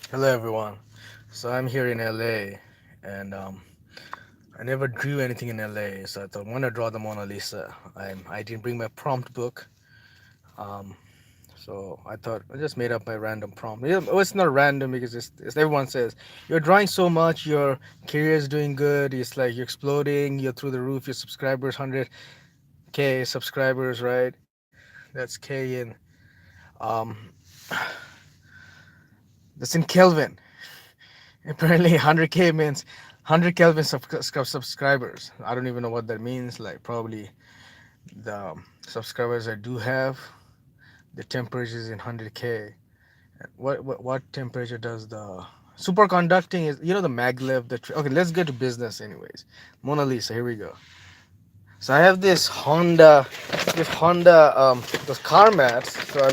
Hello everyone. So I'm here in LA and I never drew anything in LA, so I thought I'm gonna draw the Mona Lisa. I didn't bring my prompt book. Um, so I thought I just made up my random prompt. Well, it's not random because it's everyone says you're drawing so much, your career is doing good. It's like you're exploding, you're through the roof. Your subscribers, 100K subscribers, right? That's K in um, that's in Kelvin. Apparently, 100K means 100 Kelvin subscribers. I don't even know what that means. Like, probably the subscribers I do have, the temperature is in 100K. What temperature does the superconducting is? The maglev. Okay, let's get to business, anyways. Mona Lisa, here we go. So I have this Honda, those car mats. So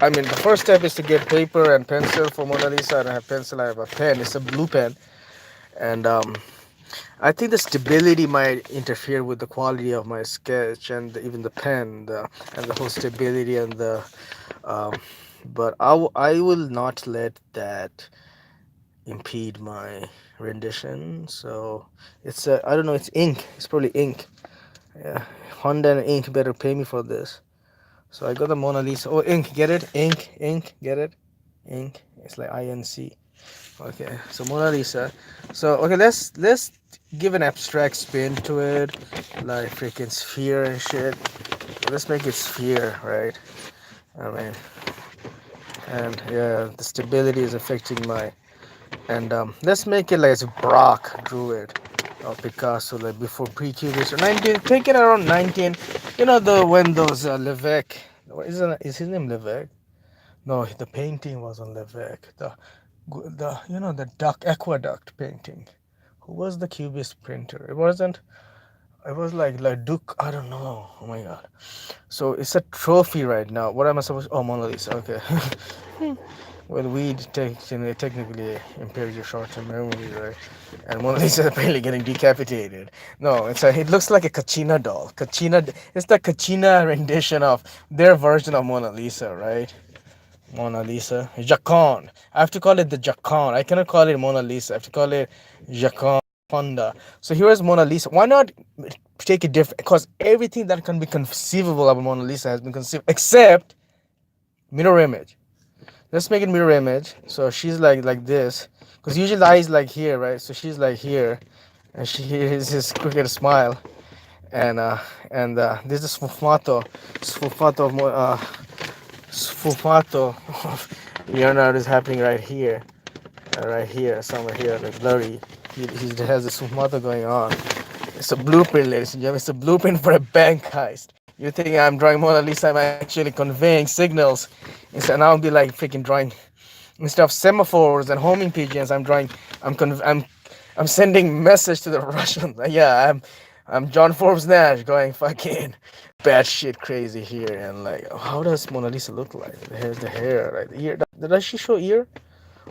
I mean, the first step is to get paper and pencil for Mona Lisa. I don't have pencil. I have a pen. It's a blue pen, and I think the stability might interfere with the quality of my sketch and even the pen, and the whole stability and the. Um, but I will not let that impede my rendition. So I don't know. It's ink. It's probably ink. Yeah, Honda and ink better pay me for this. So I got the Mona Lisa. Oh, ink. Get it? Ink. Get it? Ink. It's like INC. Okay, so Mona Lisa. So okay, let's give an abstract spin to it, like freaking sphere and shit. Let's make it sphere, right? I mean, and yeah, the stability is affecting my. And let's make it like it's Brock drew it, or Picasso, like before pre-cubist or 19. Take it around 19. The when those Levesque. Is his name Levesque? No, the painting was on Levesque. The duck aqueduct painting. Who was the cubist printer? It wasn't. It was like Duke. I don't know. Oh my god. So it's a trophy right now. What am I supposed? Oh, Mona Lisa. Okay. Well, weed technically impairs your short-term memory, right? And Mona Lisa is apparently getting decapitated. No, it looks like a Kachina doll. It's the Kachina rendition of their version of Mona Lisa, right? Mona Lisa. Jacon. I have to call it the Jacon. I cannot call it Mona Lisa. I have to call it Jacon Honda. So here's Mona Lisa. Why not take it different? Because everything that can be conceivable of Mona Lisa has been conceived, except mirror image. Let's make it mirror image. So she's like this. Because usually the eye is like here, right? So she's like here. And she is this crooked smile. And this is sfumato sfumato of Leonardo is happening right here, somewhere here, like blurry. He has a sfumato going on. It's a blueprint, ladies and gentlemen. It's a blueprint for a bank heist. You think I'm drawing Mona Lisa? I'm actually conveying signals. Instead, now I'll be like freaking drawing instead of semaphores and homing pigeons. I'm con- I'm I'm sending message to the Russians. Yeah, I'm John Forbes Nash going fucking bad shit crazy here. And like, how does Mona Lisa look like? Here's the hair, right? The ear. Does she show ear?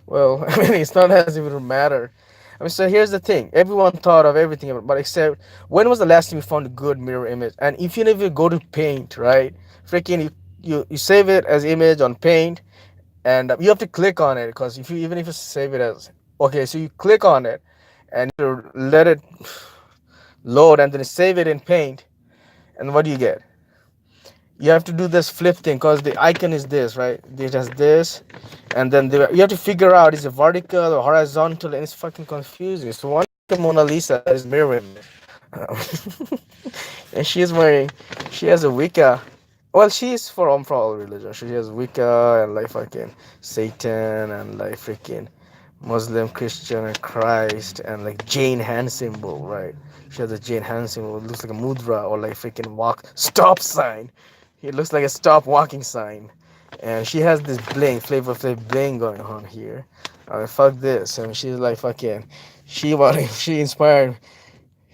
Well, I mean, it's not as if it would matter. I mean, so here's the thing. Everyone thought of everything, but except when was the last time you found a good mirror image? And if you never go to Paint, right? Freaking, you save it as image on Paint, and you have to click on it because even if you save it as okay, so you click on it and you let it load, and then save it in Paint, and what do you get? You have to do this flip thing because the icon is this, right? It has this, and then you have to figure out is it vertical or horizontal, and it's fucking confusing. So one Mona Lisa is mirror image. Um, and she has a Wicca. Well, she's from all religion. She has Wicca and like fucking Satan and like freaking Muslim, Christian, and Christ, and like Jane hand symbol, right? She has a Jane hand symbol. It looks like a mudra or like freaking walk stop sign. It looks like a stop walking sign. And she has this bling, Flavor Flav bling going on here. Fuck this. And she's like fucking, she inspired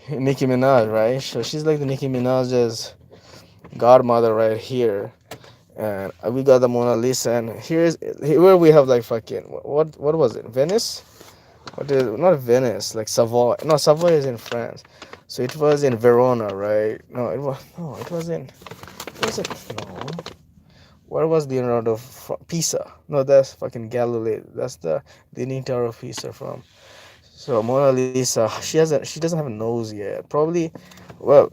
Nicki Minaj, right? So she's like the Nicki Minaj's godmother right here. And we got the Mona Lisa, and here we have like fucking what was it? Venice? What is not Venice? Like Savoy? No, Savoy is in France. So it was in Verona, right? No, it was no, it wasn't. Was it no? Where was Leonardo from? Pisa. No, that's fucking Galilee. That's the Leaning Tower of Pisa from. So Mona Lisa, she doesn't have a nose yet. Probably, well,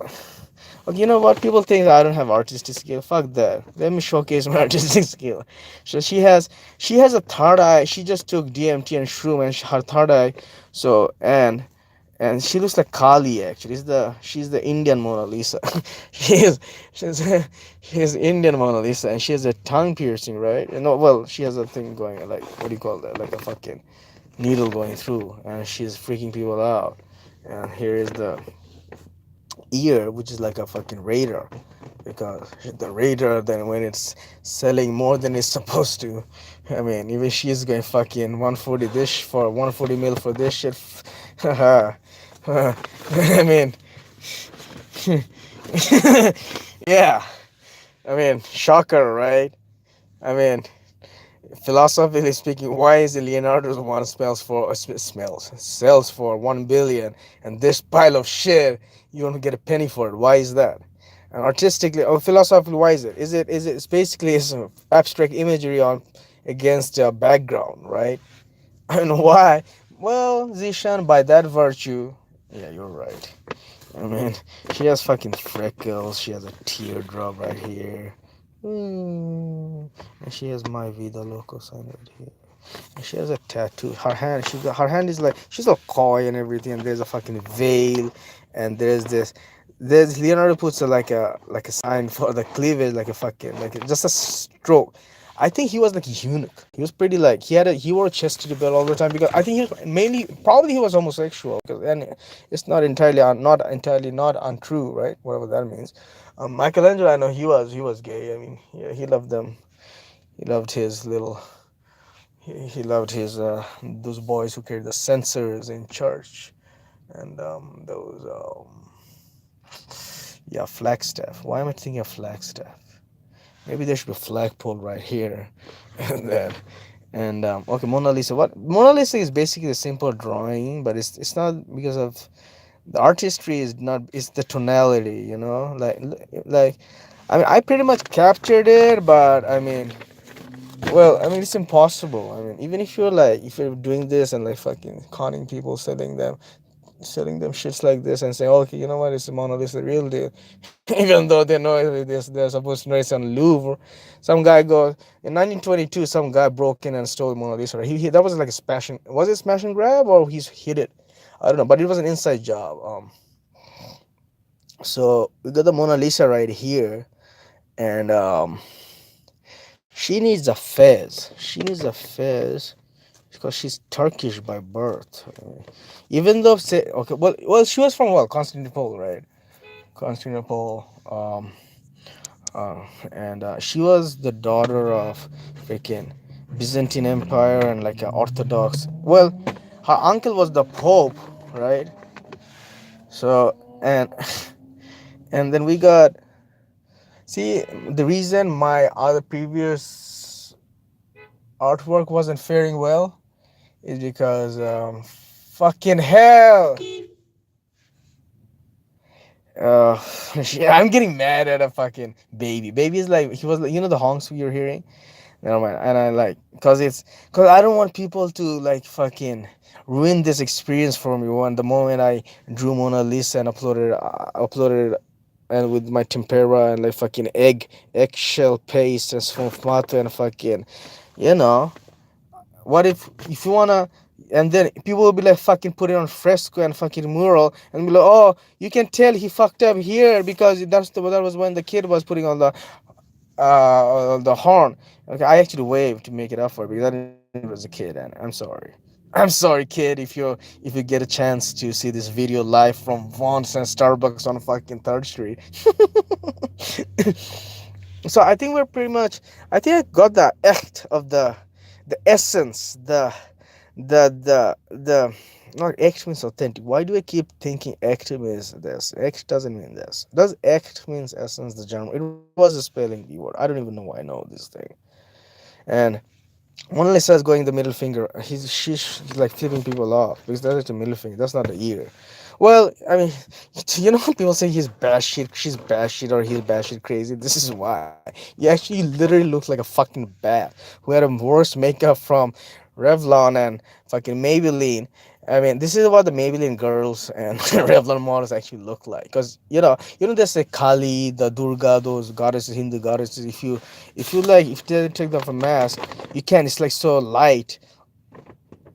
okay, you know what? People think I don't have artistic skill. Fuck that. Let me showcase my artistic skill. So she has a third eye. She just took DMT and shroom and her third eye. So and she looks like Kali actually. She's the Indian Mona Lisa. she is she's she's Indian Mona Lisa and she has a tongue piercing, right? No, well, she has a thing going like what do you call that? Like a fucking needle going through, and she's freaking people out. And here is the ear, which is like a fucking radar, because the radar then when it's selling more than it's supposed to, I mean, even she's going fucking 140 this for 140 mil for this shit. I mean, yeah. I mean, shocker, right? I mean, philosophically speaking, why is Leonardo's one sells for 1 billion, and this pile of shit you don't get a penny for it? Why is that? And artistically or philosophically, why is it? It's basically it's abstract imagery on against a background, right? And why? Well, Zeeshan, by that virtue, yeah, you're right. I mean, she has fucking freckles. She has a teardrop right here. And she has my Vida Loco sign right here. And she has a tattoo. Her hand is like she's all coy and everything. And there's a fucking veil, and there's Leonardo puts like a sign for the cleavage, like a fucking like just a stroke. I think he was like a eunuch. He was pretty like he wore a chastity belt all the time because I think he was mainly probably he was homosexual. Because and it's not untrue, right? Whatever that means. Michelangelo, I know he was gay. I mean, yeah, he loved them. He loved his little. He loved his those boys who carried the censers in church, and those yeah, Flagstaff. Why am I thinking of Flagstaff? Maybe there should be a flagpole right here, and then okay, Mona Lisa. What Mona Lisa is basically a simple drawing, but it's not because of the artistry is not. It's the tonality, you know, like I mean I pretty much captured it, but I mean. Well, I mean, it's impossible. I mean, even if you're doing this and like fucking conning people, selling them shits like this and saying, okay, you know what, it's a Mona Lisa, the real deal, even though they know they're supposed to know it's on Louvre. Some guy goes in 1922, some guy broke in and stole Mona Lisa. Right? That was like a smashing. Was it smash and grab or he's hit it? I don't know, but it was an inside job. So we got the Mona Lisa right here, and she needs a fez. She needs a fez because she's Turkish by birth. Even though say okay, well, she was from Constantinople, right? Constantinople. And she was the daughter of freaking Byzantine Empire and like an Orthodox. Well, her uncle was the Pope, right? So and then we got see the reason my other previous artwork wasn't faring well is because fucking hell. Yeah, I'm getting mad at a fucking baby. Baby is like he was like the honks we were hearing. Never mind. And I like because I don't want people to like fucking ruin this experience for me. When the moment I drew Mona Lisa and uploaded it and with my tempera and like fucking eggshell paste and sfumato and fucking you know what if you wanna and then people will be like fucking put it on fresco and fucking mural and be like, oh, you can tell he fucked up here because that was when the kid was putting on the horn. Okay, I actually waved to make it up for it because I didn't know it was a kid, and I'm sorry. I'm sorry, kid, if you get a chance to see this video live from Vaughn's and Starbucks on fucking Third Street. So I think we're pretty much. I think I got the echt of the essence, the not echt means authentic. Why do I keep thinking echt means this? Echt doesn't mean this. Does echt means essence the German? It was a spelling bee word. I don't even know why I know this thing. And Mona Lisa is going the middle finger. She's like flipping people off because that's the middle finger. That's not the ear. Well, I mean, you know when people say he's batshit, she's batshit, or he's batshit crazy? This is why. He actually literally looks like a fucking bat who had a worse makeup from Revlon and fucking Maybelline. I mean, this is what the Maybelline girls and Revlon models actually look like. Because, there's a Kali, the Durga, those goddesses, Hindu goddesses. If they take them from mask, you can. It's like so light.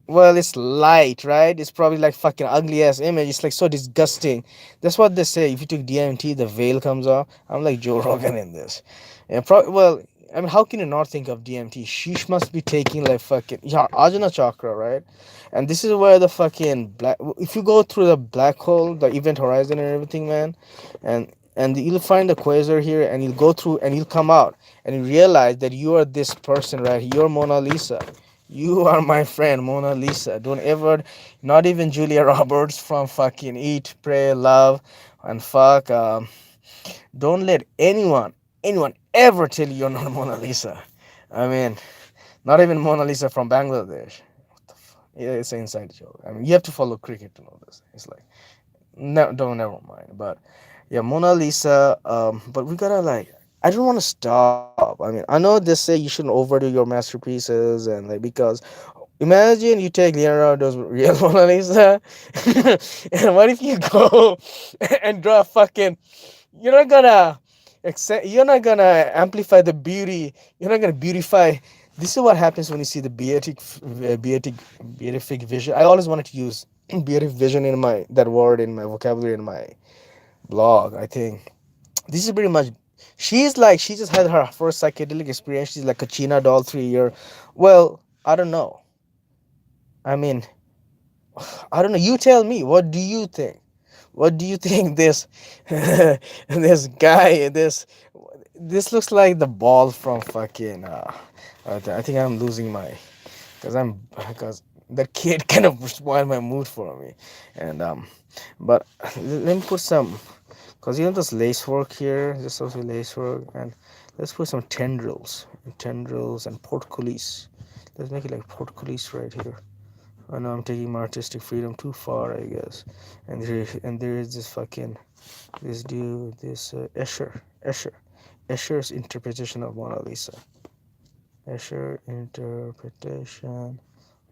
Well, it's light, right? It's probably like fucking ugly ass image. It's like so disgusting. That's what they say. If you took DMT, the veil comes off. I'm like Joe Rogan in this. And well, I mean, how can you not think of DMT? She must be taking like fucking yeah, Ajna Chakra, right? And this is where the fucking black. If you go through the black hole, the event horizon, and everything, man, and you'll find the quasar here, and you'll go through, and you'll come out, and you realize that you are this person, right? You're Mona Lisa. You are my friend, Mona Lisa. Don't ever, not even Julia Roberts from fucking Eat, Pray, Love, and fuck. Don't let anyone ever tell you you're not Mona Lisa. I mean, not even Mona Lisa from Bangladesh. What the fuck? Yeah, it's an inside joke. I mean, you have to follow cricket to know this. It's like, no, don't, never mind. But yeah, Mona Lisa. But we gotta like, I don't want to stop. I mean, I know they say you shouldn't overdo your masterpieces and like because imagine you take Leonardo's real Mona Lisa, and what if you go and draw fucking? You're not gonna accept. You're not gonna amplify the beauty. You're not gonna beautify. This is what happens when you see the beatific vision. I always wanted to use beatific vision in my that word in my vocabulary in my blog. I think this is pretty much. She just had her first psychedelic experience. She's like a China doll 3 year. Well, I don't know. I mean, I don't know. You tell me. What do you think? What do you think this this guy this looks like the ball from fucking I think I'm losing my because that kid kind of spoiled my mood for me and but let me put some because this lace work here, this also lace work, and let's put some tendrils and portcullis. Let's make it like portcullis right here. I know I'm taking my artistic freedom too far, I guess. And there is this fucking this dude, this Escher's interpretation of Mona Lisa. Escher interpretation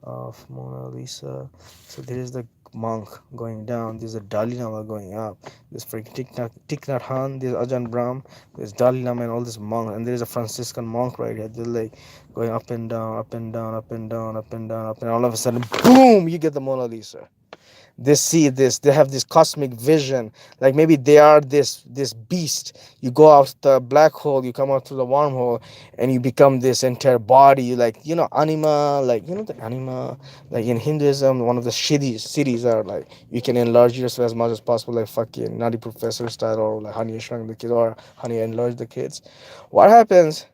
of Mona Lisa. So there is the monk going down. There's a Dalai Lama going up. There's freaking Thich Nhat Hanh. There's Ajahn Brahm. There's Dalai Lama and all this monk. And there's a Franciscan monk right here. They're like going up and down, up and down, up and down, up and down, up and all of a sudden, boom! You get the Mona Lisa. They see this, they have this cosmic vision, like maybe they are this beast. You go out the black hole, you come out through the wormhole, and you become this entire body, like anima, like the anima, like in Hinduism, one of the cities are like you can enlarge yourself as much as possible, like fucking Nutty Professor style, or like Honey I Shrunk the Kids, or Honey I Enlarged the Kids. What happens,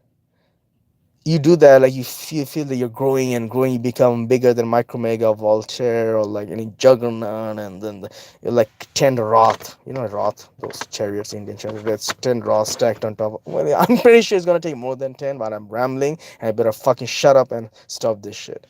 you do that, like you feel that you're growing and growing, you become bigger than Micromega, Voltaire, or like any Juggernaut, and then you're like 10 Roth, Roth, those chariots, Indian chariots, that's 10 Roth stacked on top of, well, I'm pretty sure it's gonna take more than 10, but I'm rambling and I better fucking shut up and stop this shit.